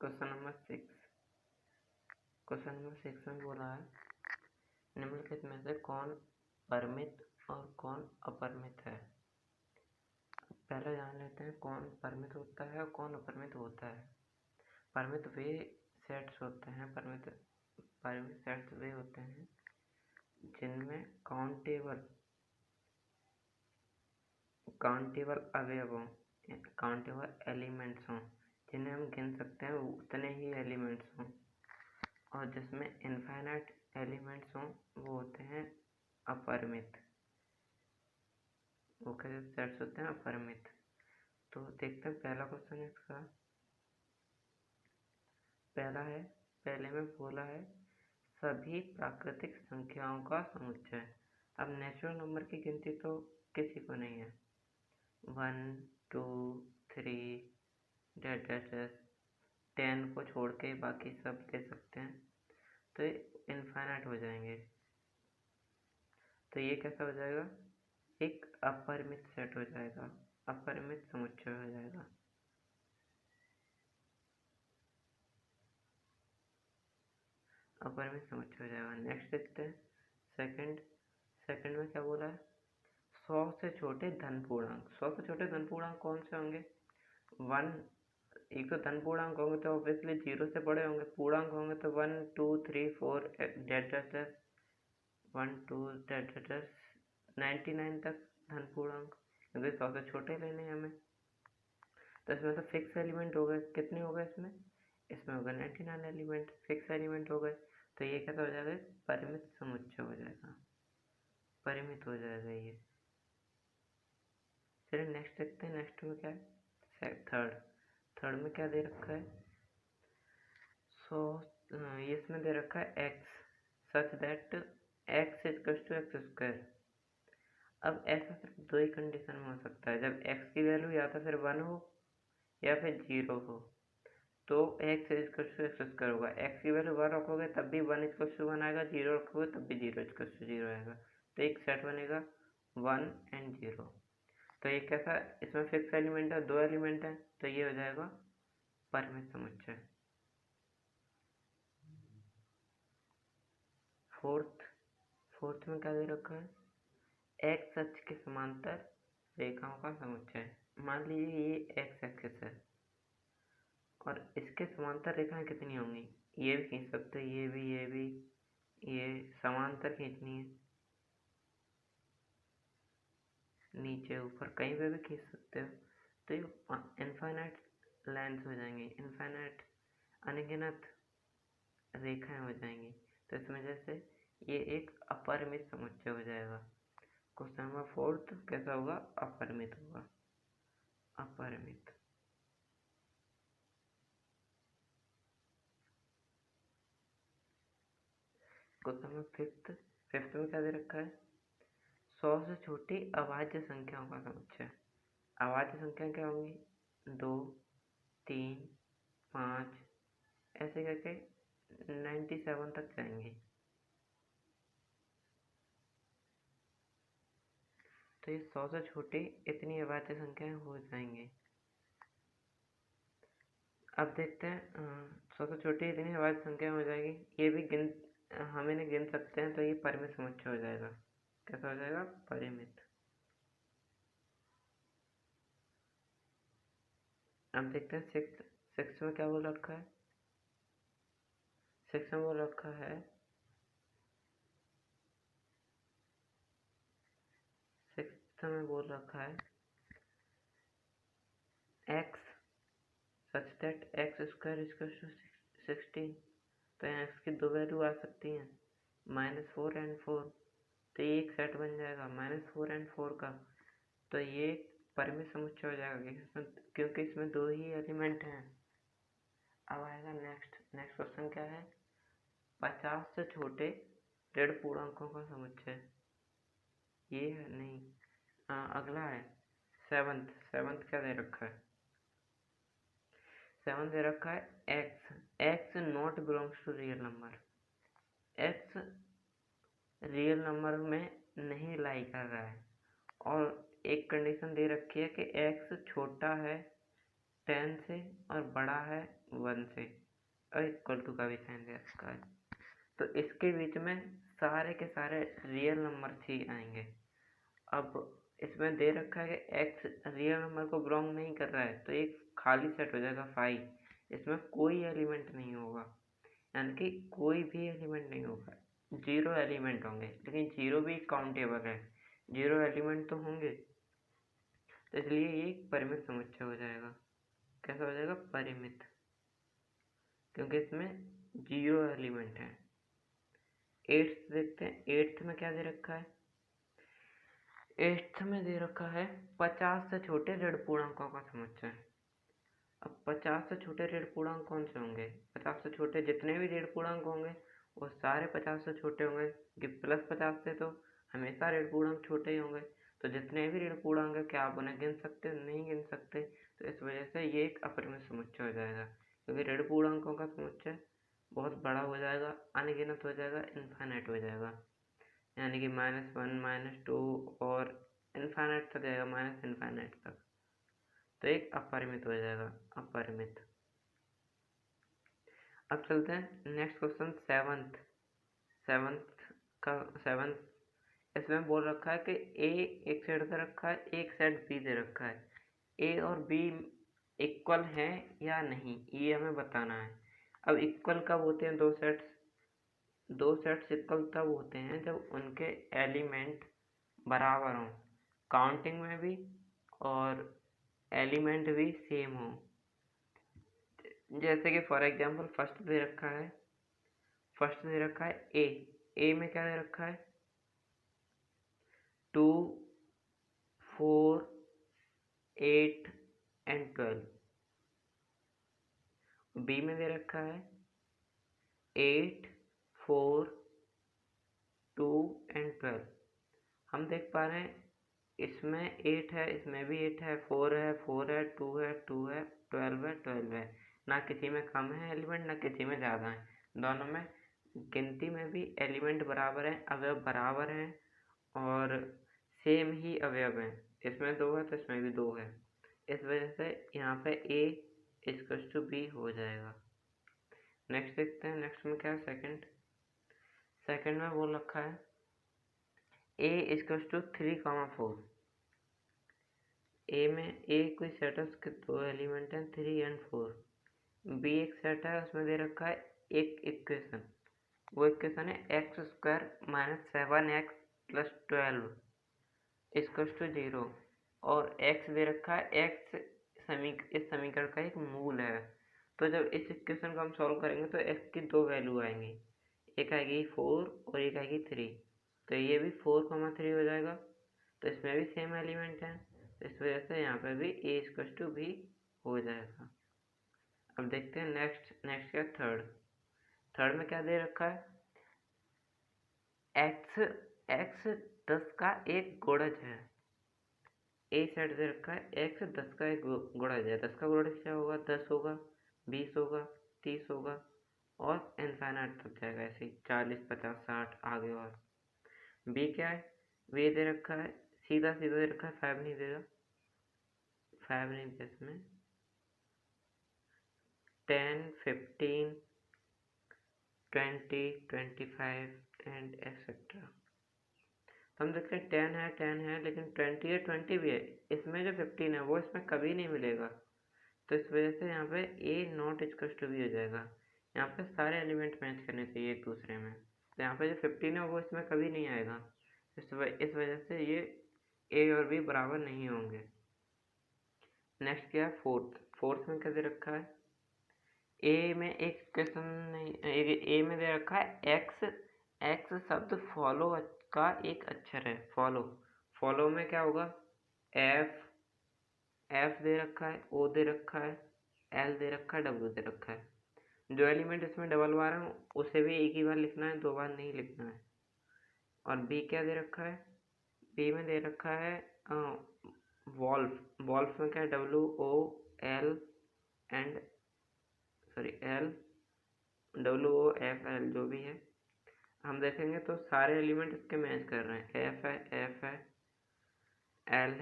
Question number 6 में बोला है निम्नलिखित में से कौन परिमित और कौन अपरिमित है। पहले जान लेते हैं कौन परिमित होता है और कौन अपरिमित होता है। परिमित वे सेट्स होते हैं परिमित सेट्स वे होते हैं जिनमें काउंटेबल अवयवों काउंटेबल एलिमेंट्स हों, जिन्हें हम गिन सकते हैं उतने ही एलिमेंट्स हों, और जिसमें इनफाइनाइट एलिमेंट्स हों वो होते हैं अपरिमित। वो कैसे सेट्स होते हैं अपरिमित। तो देखते हैं पहला क्वेश्चन इसका। पहले में बोला है सभी प्राकृतिक संख्याओं का समुच्चय। अब नेचुरल नंबर की गिनती तो किसी को नहीं है, 1 2 3 10 को छोड़ के बाकी सब ले सकते हैं, तो ये इनफाइनाइट हो जाएंगे। तो ये कैसा हो जाएगा, एक अपरिमित सेट हो जाएगा, अपरिमित समुच्चय हो जाएगा। अपरिमित समुच्चय हो जाएगा। नेक्स्ट देखते हैं सेकंड में क्या बोला है, 100 से छोटे धन पूर्णांक। 100 से छोटे धन पूर्णांक कौन से होंगे, 1। एक तो धन पूर्णांक होंगे तो ऑब्वियसली 0 से बड़े होंगे, पूर्णांक होंगे तो 1 2 3 4 1 2 99 तक धन पूर्णांक, क्योंकि 100 से छोटे लेने हैं हमें। तो इसमें तो फिक्स एलिमेंट हो गए, कितने हो गए इसमें हो गए 99 एलिमेंट, फिक्स एलिमेंट हो गए। तो ये कैसा हो जाएगा, परिमित समुच्चय हो जाएगा, परिमित हो जाएगा ये। चलिए नेक्स्ट देखते हैं। नेक्स्ट में क्या है, थर्ड में क्या दे रखा है, इसमें दे रखा है x such that x = x²। अब ऐसा सिर्फ दो ही कंडीशन में हो सकता है, जब x की वैल्यू या तो फिर 1 हो या फिर 0 हो, तो x = x² होगा। x की वैल्यू 1 रखोगे तब भी 1 = 1 आएगा, 0 रखोगे तब भी 0 = 0 आएगा। तो एक सेट बनेगा 1 and 0। तो ये कैसा, इसमें फिक्स एलिमेंट है, 2 एलिमेंट है, तो ये हो जाएगा परिमित समुच्चय। फोर्थ में क्या दे रखा है, x अक्ष के समांतर रेखाओं का समुच्चय। मान लीजिए ये x एक्सिस है और इसके समांतर रेखाएं कितनी होंगी, ये भी खींच सकते हैं, ये भी ये समांतर खींचनी है, नीचे ऊपर कहीं पे भी खींच सकते हो। तो ये इनफाइनाइट लाइन्स हो जाएंगी, इनफाइनाइट अनगिनत रेखाएं हो जाएंगी। तो इस वजह से ये एक अपरिमित समुच्चय हो जाएगा। क्वेश्चन नंबर 4 कैसा होगा, अपरिमित होगा, अपरिमित। क्वेश्चन नंबर 5 में क्या दे रखा है, 100 से छोटी अभाज्य संख्याओं का समुच्चय। अभाज्य संख्या क्या होंगी, 2 3 5 ऐसे करके 97 तक जाएंगे। तो ये 100 से छोटी इतनी अभाज्य संख्याएं हो जाएंगी। अब देखते हैं 100 से छोटी इतनी अभाज्य संख्या हो जाएगी, ये भी हम इन्हें गिन सकते हैं, तो ये परिमित समुच्चय हो जाएगा। कैसा हो जाएगा, परिमित। अब देखते हैं सिक्स में क्या बोल रखा है, 6 में बोल रखा है 6 में बोल रखा है x सच दैट x² = 16। तो यहाँ x की दो वैल्यू आ सकती हैं, -4 and 4। तो ये एक सेट बन जाएगा -4 and 4 का। तो ये परिमित समुच्चय हो जाएगा क्योंकि इसमें 2 ही एलिमेंट हैं। अब आएगा नेक्स्ट क्वेश्चन क्या है, 50 से छोटे ऋण पूर्णांकों का समुच्चय। ये है नहीं, अगला है 7th क्या दे रखा है, 7 दे रखा है x not belongs to real number. x real number में नहीं लाई कर रहा है, और एक कंडीशन दे रखी है कि x छोटा है 10 से और बड़ा है 1 से और इक्वल टू का भी साइन दे रखा है। तो इसके बीच में सारे के सारे रियल नंबर ही आएंगे। अब इसमें दे रखा है कि x रियल नंबर को बिलोंग नहीं कर रहा है, तो एक खाली सेट हो जाएगा फाई, इसमें कोई एलिमेंट नहीं होगा, यानी कि कोई भी एलिमेंट नहीं होगा, 0 एलिमेंट होंगे। लेकिन 0 भी काउंटेबल है, 0 एलिमेंट तो होंगे, तो इसलिए ये एक परिमित समुच्चय हो जाएगा। कैसा हो जाएगा? परिमित, क्योंकि इसमें 0 एलिमेंट है। 8th देखते हैं, 8th में क्या दे रखा है? 8th में दे रखा है 50 से छोटे ऋण पूर्णांकों का समुच्चय। अब 50 से छोटे ऋण पूर्णांक कौन से होंगे? 50 से छोटे जितने भी ऋण पूर्णांक होंगे वो सारे 50 से छोटे होंगे, कि +50 से तो हमेशा ऋण पूर्णांक छोटे ही होंगे। तो जितने भी ऋण पूर्णांक है, क्या आप उन्हें गिन सकते हो? नहीं गिन सकते। तो इस वजह से ये एक अपरिमित समुच्चय हो जाएगा, क्योंकि ऋण पूर्णांकों का समुच्चय बहुत बड़ा हो जाएगा, अनगिनत हो जाएगा, इनफाइनाइट हो जाएगा, यानी कि -1 -2 और इनफाइनाइट तक जाएगा, -इनफाइनाइट तक। तो एक अपरिमित हो जाएगा, अपरिमित। अब चलते हैं नेक्स्ट क्वेश्चन, सेवंथ। इसमें बोल रखा है कि ए एक सेट दे रखा है, एक सेट बी दे रखा है। ए और बी इक्वल हैं या नहीं, ये हमें बताना है। अब इक्वल कब होते हैं? दो सेट्स इक्वल तब होते हैं जब उनके एलिमेंट बराबर हों, काउंटिंग में भी और एलिमेंट भी सेम हो। जैसे कि फॉर एग्जांपल फर्स्ट दे रखा है ए में क्या दे रखा है? 2, 4, 8 एंड 12। बी में दे रखा है 8, 4, 2 एंड 12। हम देख पा रहे हैं इसमें 8 है, इसमें भी 8 है, 4 है, 4 है, 2 है, 2 है, 12 है, 12 है। ना किसी में कम है एलिमेंट, ना किसी में ज़्यादा है। दोनों में गिनती में भी एलिमेंट बराबर है, अवयव बराबर हैं और सेम ही अवयव हैं। इसमें 2 है तो इसमें भी 2 है। इस वजह से यहाँ पे A इक्वल्स टू B हो जाएगा। नेक्स्ट देखते हैं, नेक्स्ट में क्या है? सेकंड में बोल रखा है A इक्वल्स टू 3, 4। ए में ए कोई सेट है, उसके 2 एलिमेंट हैं 3 और 4। बी एक सेट है, उसमें दे रखा है एक इक्वेशन, वो इक्वेशन है x² - 7x + 12 = 0 और x दे रखा है, x इस समीकरण का एक मूल है। तो जब इस इक्वेशन को हम सॉल्व करेंगे तो x की 2 वैल्यू आएंगी, एक आएगी 4 और एक आएगी 3। तो ये भी 4, 3 हो जाएगा, तो इसमें भी सेम एलिमेंट है, इस वजह से यहाँ पे भी A = B हो जाएगा। अब देखते हैं नेक्स्ट क्या? थर्ड में क्या दे रखा है? x 10 का एक गुणज है। ए सेट दे रखा है x 10 का एक गुणज है। 10 का गुणज क्या होगा? 10 होगा, 20 होगा, 30 होगा और इनफाइनाइट तक जाएगा, ऐसे ही 40, 50, 60 आगे। और बी क्या है? बी दे रखा है सीधा दे रखा है, 5 नहीं देगा, 5 नहीं देगा इसमें, 10, 15, 20, 25 एंड एक्सेट्रा। तो हम देखते हैं 10 है लेकिन 20 है, 20 भी है, इसमें जो 15 है वो इसमें कभी नहीं मिलेगा। तो इस वजह से यहाँ पे A ≠ B हो जाएगा। यहाँ पे सारे एलिमेंट मैच करने चाहिए एक दूसरे में, तो यहाँ पे जो 15 है वो इसमें कभी नहीं आएगा। इस वजह से ये A और B बराबर नहीं होंगे। नेक्स्ट क्या है? फोर्थ में क्या दे रखा है? ए में एक क्वेश्चन नहीं, ए में दे रखा है एक्स शब्द फॉलो का एक अक्षर है। फॉलो में क्या होगा? एफ दे रखा है, ओ दे रखा है, एल दे रखा है, डब्ल्यू दे रखा है। जो एलिमेंट इसमें डबल बार है उसे भी एक ही बार लिखना है, 2 बार नहीं लिखना है। और बी क्या दे रखा है? बी में दे रखा है वॉल्फ में क्या है? WOLF जो भी है। हम देखेंगे तो सारे एलिमेंट इसके मैच कर रहे हैं, एफ है, एल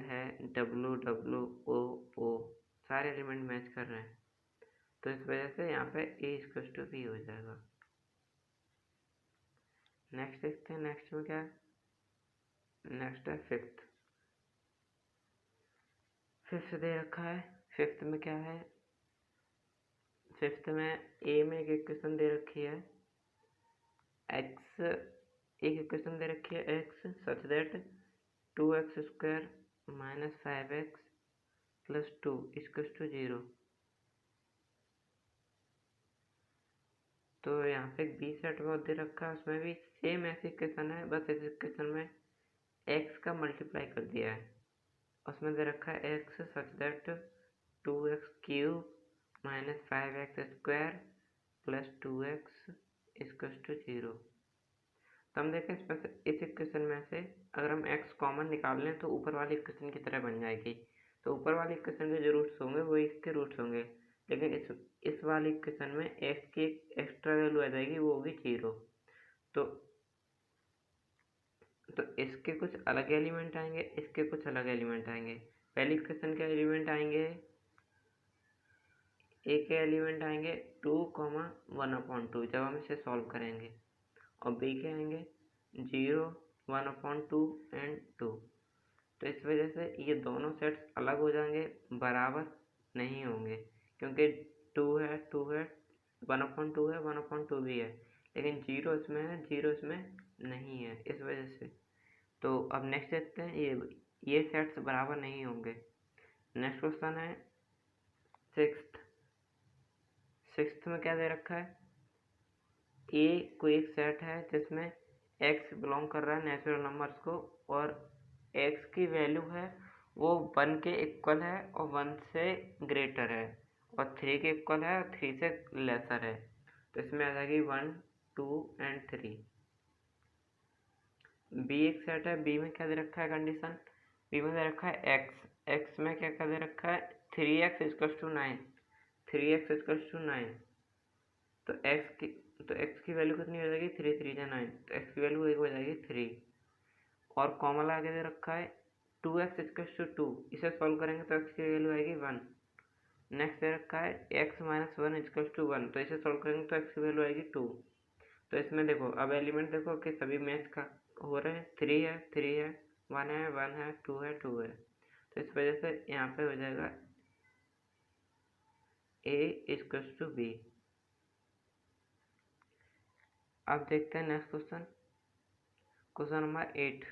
है, W O सारे एलिमेंट मैच कर रहे हैं। तो इस वजह से यहाँ पे A=B हो जाएगा। नेक्स्ट देखते हैं, नेक्स्ट में क्या है। नेक्स्ट है फिफ्थ दे रखा है। फिफ्थ में क्या है, फिफ्थ में ए में एक इक्वेशन दे रखी है एक्स, एक इक्वेशन दे रखी है x such that 2x² - 5x + 2 = 0। तो यहाँ पे बी सेट में दे रखा है, उसमें भी सेम ऐसी इक्वेशन है, बस इस इक्वेशन में एक्स का मल्टीप्लाई कर दिया है। उसमें दे रखा है x such that 2x³ - 5x² + 2x = 0। तो हम देखें इस इक्वेशन में से अगर हम x कॉमन निकाल लें तो ऊपर वाली इक्वेशन की तरह बन जाएगी। तो ऊपर वाली इक्वेशन के जो रूट्स होंगे वो इसके रूट्स होंगे, लेकिन इस वाली इक्वेशन में x की एक एक्स्ट्रा वैल्यू आ जाएगी, वो होगी 0। तो इसके कुछ अलग एलिमेंट आएंगे, इसके कुछ अलग एलिमेंट आएंगे। पहली इक्वेशन के एलिमेंट आएंगे, ए के एलिमेंट आएंगे 2, 1/2 जब हम इसे सॉल्व करेंगे, और बी के आएंगे 0, 1/2 एंड 2। तो इस वजह से ये दोनों सेट्स अलग हो जाएंगे, बराबर नहीं होंगे, क्योंकि 2 है 1/2 है, 1/2 भी है, लेकिन 0 इसमें है, 0 इसमें नहीं है, इस वजह से। तो अब नेक्स्ट देखते हैं, ये सेट्स बराबर नहीं होंगे। नेक्स्ट क्वेश्चन है सिक्स्थ में क्या दे रखा है, ए कोई एक सेट है जिसमें x बिलोंग कर रहा है नेचुरल नंबर्स को, और x की वैल्यू है वो 1 के इक्वल है और 1 से ग्रेटर है, और 3 के इक्वल है और 3 से लेसर है। तो इसमें आ जाएगी 1, 2 एंड 3। बी एक सेट है, बी में क्या दे रखा है कंडीशन, बी में दे रखा है x में क्या दे रखा है 3x = 9, 3x = 9। तो x की वैल्यू कितनी हो जाएगी, 3 3 जा 9, तो x की वैल्यू एक हो जाएगी 3। और कॉमन आगे दे रखा है 2x = 2, इसे सॉल्व करेंगे तो x की वैल्यू आएगी 1। नेक्स्ट दे रखा है x - 1 = 1, तो इसे सॉल्व करेंगे तो x की वैल्यू आएगी 2। तो इसमें देखो, अब एलिमेंट देखो कि सभी मैच का हो रहे हैं, 3 है 3 है, 1 है 1 है, 2 है 2 है। तो इस वजह से यहाँ पे हो जाएगा A=B। अब देखते हैं next question number 8।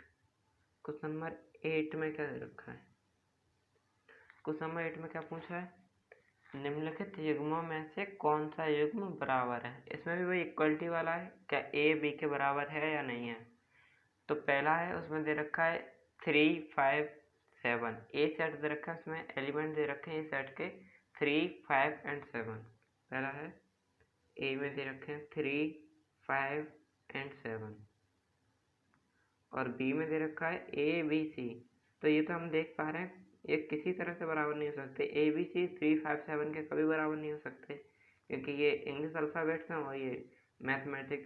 Question number 8 में क्या दे रखा है, क्वेश्चन नंबर 8 में क्या पूछा है, निम्नलिखित युग्मों में से कौन सा युग्म बराबर है। इसमें भी वही इक्वलिटी वाला है, क्या a b के बराबर है या नहीं है। तो पहला है, उसमें दे रखा है 3, 5, 7, ए सेट दे रखा है, उसमें एलिमेंट दे रखे हैं सेट के 3, 5 एंड 7। पहला है ए में दे रखे हैं 3, 5 एंड 7, और बी में दे रखा है A B C। तो ये तो हम देख पा रहे हैं ये किसी तरह से बराबर नहीं हो सकते, A B C 3, 5, 7 के कभी बराबर नहीं हो सकते, क्योंकि ये इंग्लिश अल्फ़ाबेट्स हैं और ये मैथमेटिक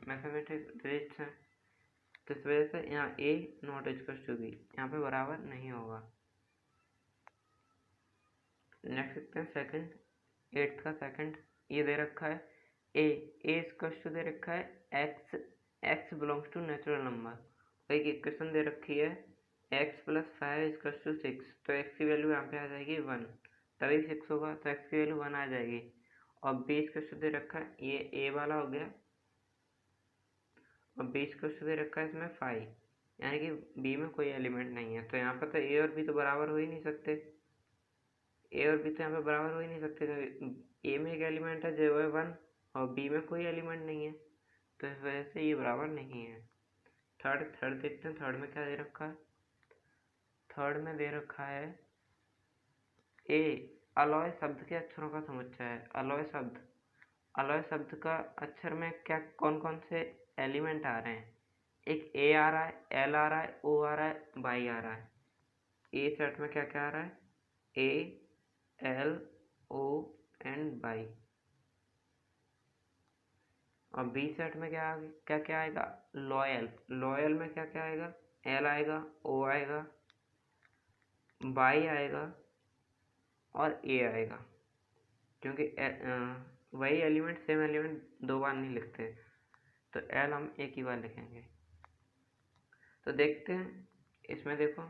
डिजिट्स हैं। तो इस वजह से यहाँ A ≠ B यहाँ पे बराबर नहीं होगा। नेक्स्ट देखते हैं सेकंड, 8th का सेकंड, ये दे रखा है A दे रखा है x belongs to natural number. एक इक्वेशन दे रखी है x + 5 = 6, तो x की वैल्यू यहाँ पे आ जाएगी 1, तभी 6 होगा, तो x की वैल्यू 1 आ जाएगी। और b इक्वेशन दे रखा है, ये a वाला हो गया, और b इक्वेशन दे रखा है इसमें 5, यानी कि b में कोई एलिमेंट नहीं है। तो यहाँ पर तो a और b तो बराबर हो ही नहीं सकते, a और b तो यहाँ पे बराबर हो ही नहीं सकते, क्योंकि a में एक एलिमेंट है जो है 1 और b में कोई एलिमेंट नहीं है, तो इस वजह से ये बराबर नहीं है। थर्ड देखते हैं, थर्ड में क्या दे रखा है, थर्ड में दे रखा है ए अलॉय शब्द के अक्षरों का समुच्चय है। अलॉय शब्द का अक्षर में क्या कौन कौन से एलिमेंट आ रहे हैं, एक ए आ रहा है, एल आ रहा है, ओ आ रहा है, बाई आ रहा है। ए सेट में क्या क्या आ रहा है, ए, एल, ओ एंड बाई। और बी सेट में क्या क्या आएगा, लॉयल में क्या क्या आएगा, एल आएगा, ओ आएगा, बाई आएगा और ए आएगा। क्योंकि वही एलिमेंट सेम एलिमेंट दो बार नहीं लिखते, तो एल हम एक ही बार लिखेंगे। तो देखते हैं, इसमें देखो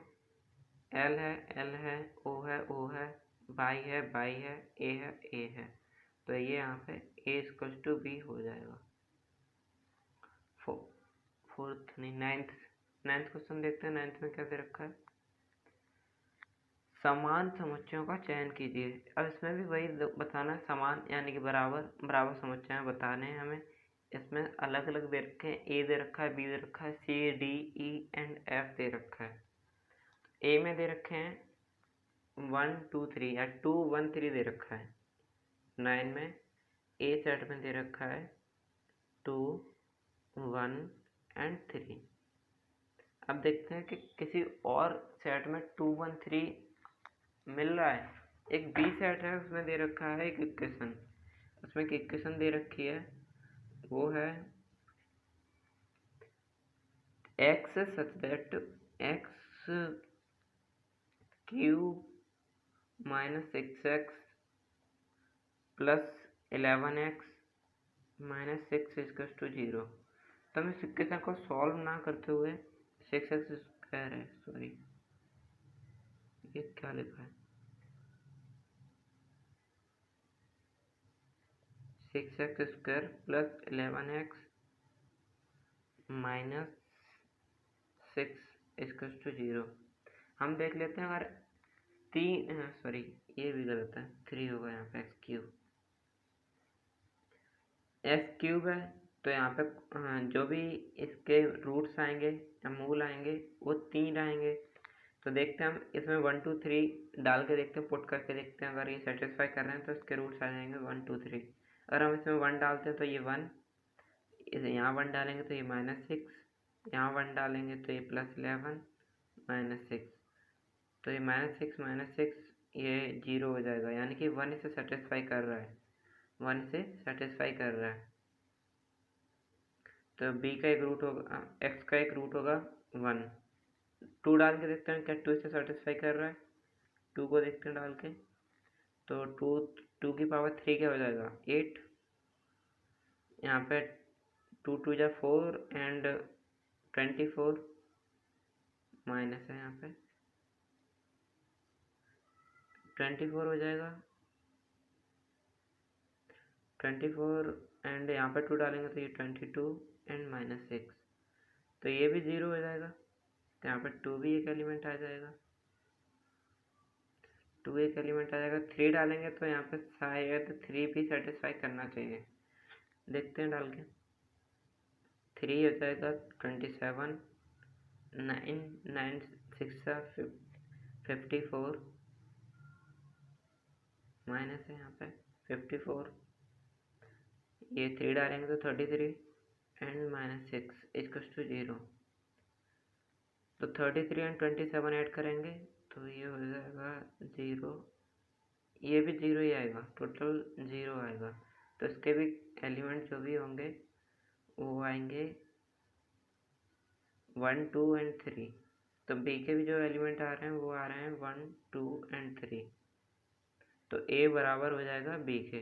एल है, ओ है, बाई है, ए है, तो ये यहाँ पे ए इक्वल टू बी हो जाएगा। फोर्थ नहीं, नाइन्थ क्वेश्चन देखते हैं। नाइन्थ में क्या दे रखा है, समान समुच्चयों का चयन कीजिए। अब इसमें भी वही बताना है, समान यानी कि बराबर समुच्चय बताने हैं हमें। इसमें अलग अलग दे रखे हैं, ए दे रखा है, बी दे रखा है, C D E and F दे रखा है। ए में दे रखे हैं 1 2 3 या 2 1 3 दे रखा है। 9 में ए सेट में दे रखा है 2 1 एंड 3। अब देखते हैं कि किसी और सेट में 2 1 3 मिल रहा है। एक बी सेट है, उसमें दे रखा है एक इक्वेशन, उसमें एक इक्वेशन दे रखी है, वो है x such that x cube minus 6x plus 11x minus 6 equal to 0। तो हम इस इक्वेशन को सॉल्व ना करते हुए 6x स्क्वायर है, सॉरी ये क्या लिखा है, 6x square plus 11x minus 6 equal to 0। हम देख लेते हैं, अगर सॉरी ये भी गलत है, 3 होगा यहाँ पे, एक्स क्यूब है, तो यहाँ पे जो भी इसके रूट्स आएंगे या मूल आएंगे वो 3 आएंगे। तो देखते हैं हम इसमें 1 2 3 डाल के देखते हैं, पुट करके देखते हैं, अगर ये सेटिस्फाई कर रहे हैं तो इसके रूट्स आ जाएंगे 1 2 3। अगर हम इसमें 1 डालते हैं तो ये 1, यहाँ 1 डालेंगे तो ये -6, यहाँ 1 डालेंगे तो ये +11 -6, तो ये -6 ये 0 हो जाएगा, यानी कि 1 इसे सेटिस्फाई कर रहा है, 1 इसे सेटिस्फाई कर रहा है। तो b का एक रूट होगा, x का एक रूट होगा 1। 2 डाल के देखते हैं क्या 2 इसे सेटिस्फाई कर रहा है, 2 को देखते हैं डाल के, तो 2 की पावर 3 क्या हो जाएगा 8, यहाँ पे 2 2 जा 4 एंड 24 माइनस है, यहाँ पे 24 हो जाएगा, 24 एंड यहाँ पे 2 डालेंगे तो ये 22 एंड -6, तो ये भी 0 हो जाएगा, तो यहाँ पे 2 भी एक एलिमेंट आ जाएगा, 2 एक एलिमेंट आ जाएगा। 3 डालेंगे तो यहाँ पे शायद 3 भी सेटिस्फाई करना चाहिए, देखते हैं डाल के। 3 हो जाएगा 27, 9 6 54 माइनस है यहाँ पे 54, ये 3 डालेंगे तो 33 एंड -6 इक्वल टू 0। तो 33 एंड 27 ऐड करेंगे तो ये हो जाएगा 0, ये भी 0 ही आएगा, टोटल 0 आएगा। तो इसके भी एलिमेंट जो भी होंगे वो आएंगे 1 2 एंड 3। तो बी के भी जो एलिमेंट आ रहे हैं वो आ रहे हैं 1 2 एंड 3, तो ए बराबर हो जाएगा बी के।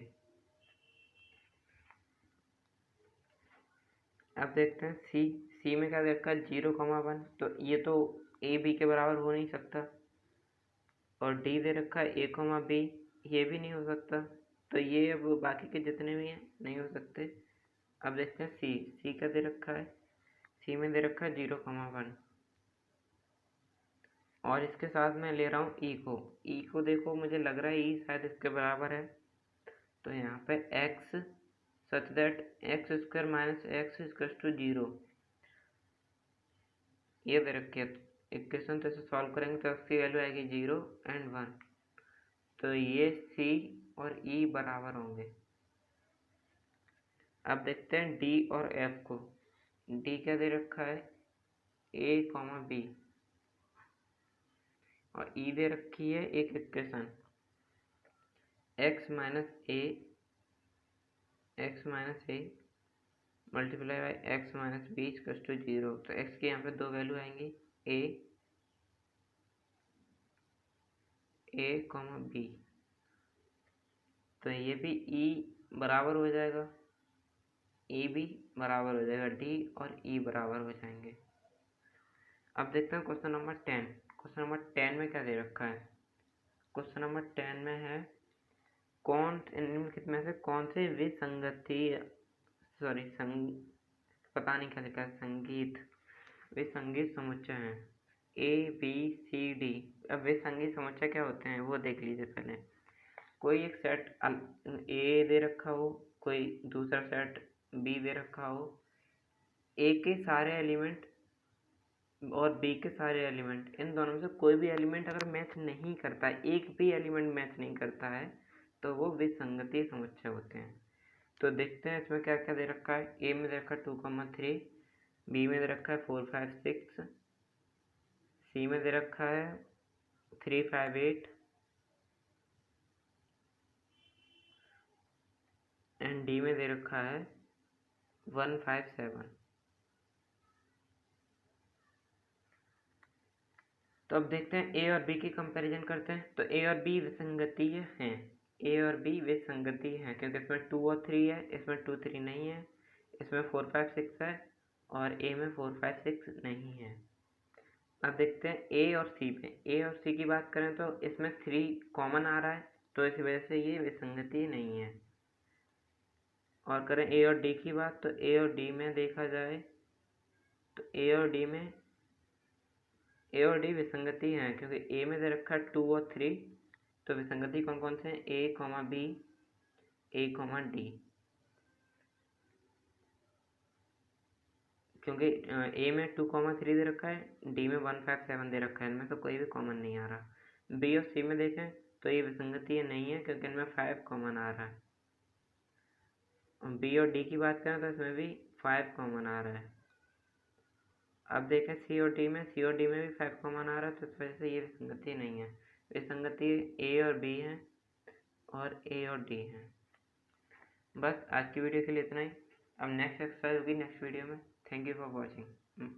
अब देखते हैं सी में क्या देखा 0,1, तो ये तो ए बी के बराबर हो नहीं सकता, और डी दे रखा है a, b, ये भी नहीं हो सकता, तो ये अब बाकी के जितने भी हैं नहीं हो सकते। अब देखते हैं सी का दे रखा है, सी में दे रखा है 0,1, और इसके साथ मैं ले रहा हूँ ई को देखो मुझे लग रहा है ई शायद इसके बराबर है, तो यहाँ पे x such that x square minus x equal to 0 ये दे रखी है। इक्वेशन तो इसे सॉल्व करेंगे तो इसकी वैल्यू आएगी 0 एंड 1, तो ये सी और ई बराबर होंगे। अब देखते हैं डी और एफ को। डी क्या दे रखा है a, b, और ई दे रखी है एक equation x minus a multiply by x minus b equal to 0। तो x की यहाँ पे दो वैल्यू आएंगी a, b, तो ये भी ई बराबर हो जाएगा, ई भी बराबर हो जाएगा डी, और ई बराबर हो जाएंगे। अब देखते हैं क्वेश्चन नंबर 10। क्वेश्चन नंबर 10 में क्या दे रखा है? क्वेश्चन नंबर 10 में है निम्नलिखित में से कौन से पता नहीं क्या लिखा है, विसंगत समुच्चय हैं ए बी सी डी। अब विसंगत समुच्चय क्या होते हैं वो देख लीजिए पहले। कोई एक सेट ए दे रखा हो, कोई दूसरा सेट बी दे रखा हो, ए के सारे एलिमेंट और बी के सारे एलिमेंट, इन दोनों में से कोई भी एलिमेंट अगर मैच नहीं करता है, एक भी एलिमेंट मैच नहीं करता है, तो वो विसंगति समुच्चय होते हैं। तो देखते हैं इसमें क्या क्या दे रखा है। ए में दे रखा है 2,3, बी में दे रखा है 4, 5, 6, सी में दे रखा है 3, 5, 8 एंड डी में दे रखा है 1, 5, 7। तो अब देखते हैं ए और बी की कंपैरिजन करते हैं। तो ए और बी विसंगतीय हैं, ए और बी विसंगतीय हैं क्योंकि इसमें 2 और 3 है, इसमें 2, 3 नहीं है, इसमें 4, 5, 6 है और ए में 4, 5, 6 नहीं है। अब देखते हैं ए और सी पे। ए और सी की बात करें तो इसमें 3 कॉमन आ रहा है, तो इस वजह से ये विसंगति नहीं है। और करें ए और डी की बात, तो ए और डी में देखा जाए तो ए और डी विसंगति हैं क्योंकि ए में दे रखा है 2 और 3, तो विसंगति कौन कौन से हैं? ए, बी, ए, डी। क्योंकि ए में 2, 3 दे रखा है, डी में 1, 5, 7 दे रखा है, इनमें से कोई भी कॉमन नहीं आ रहा। बी और सी में देखें तो ये विसंगति नहीं है क्योंकि इनमें 5 कॉमन आ रहा है। और बी और डी की बात करें तो इसमें भी 5 कॉमन आ रहा है। अब देखें सी और डी में भी 5 कॉमन आ रहा है, तो इस वजह से ये विसंगति नहीं है। विसंगति ए और बी है और ए और डी है। बस आज की वीडियो के लिए इतना ही। अब नेक्स्ट एक्सरसाइज होगी नेक्स्ट वीडियो में। Thank you for watching.